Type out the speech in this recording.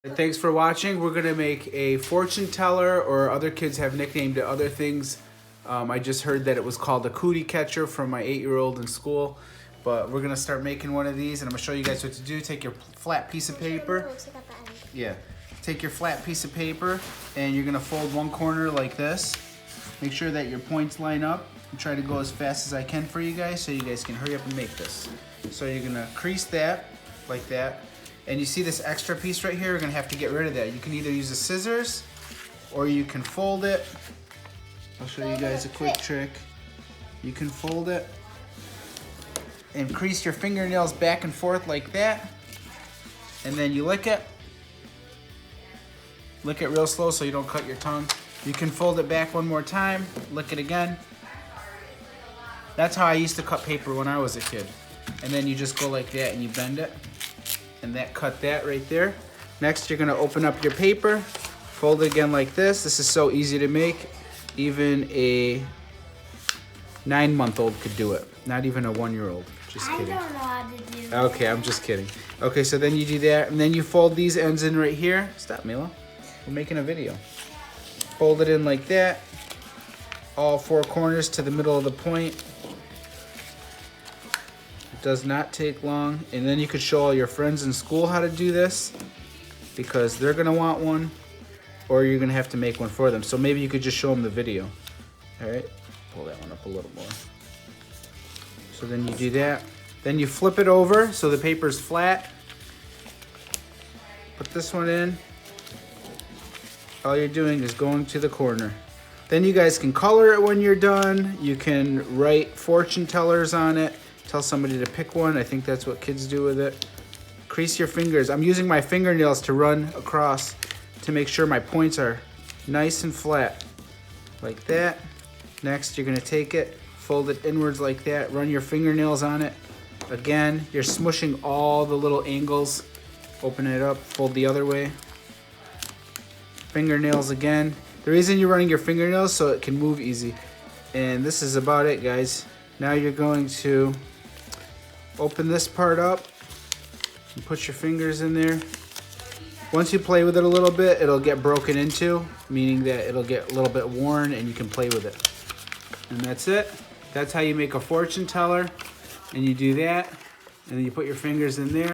Thanks for watching. We're gonna make a fortune teller, or other kids have nicknamed it other things. I just heard that it was called a cootie catcher from my 8-year-old in school. But we're gonna start making one of these, and I'm gonna show you guys what to do. Take your flat piece of paper. Yeah. Take your flat piece of paper, and you're gonna fold one corner like this. Make sure that your points line up. And try to go as fast as I can for you guys, so you guys can hurry up and make this. So you're gonna crease that like that. And you see this extra piece right here, we're gonna have to get rid of that. You can either use the scissors or you can fold it. I'll show you guys a quick trick. You can fold it and crease your fingernails back and forth like that. And then you lick it. Lick it real slow so you don't cut your tongue. You can fold it back one more time, lick it again. That's how I used to cut paper when I was a kid. And then you just go like that and you bend it. And that cut that right there. Next, you're gonna open up your paper, fold it again like this. This is so easy to make. Even a 9-month-old could do it. Not even a 1-year-old. Just kidding. I don't know how to do that. Okay, I'm just kidding. Okay, so then you do that, and then you fold these ends in right here. Stop, Mila. We're making a video. Fold it in like that. All 4 corners to the middle of the point. Does not take long. And then you could show all your friends in school how to do this, because they're gonna want one, or you're gonna have to make one for them. So maybe you could just show them the video. All right, pull that one up a little more. So then you do that. Then you flip it over so the paper's flat. Put this one in. All you're doing is going to the corner. Then you guys can color it when you're done. You can write fortune tellers on it. Tell somebody to pick one. I think that's what kids do with it. Crease your fingers. I'm using my fingernails to run across to make sure my points are nice and flat. Like that. Next, you're gonna take it, fold it inwards like that, run your fingernails on it. Again, you're smushing all the little angles. Open it up, fold the other way. Fingernails again. The reason you're running your fingernails so it can move easy. And this is about it, guys. Now you're going to open this part up and put your fingers in there. Once you play with it a little bit, it'll get broken into, meaning that it'll get a little bit worn and you can play with it. And that's it. That's how you make a fortune teller. And you do that, and then you put your fingers in there.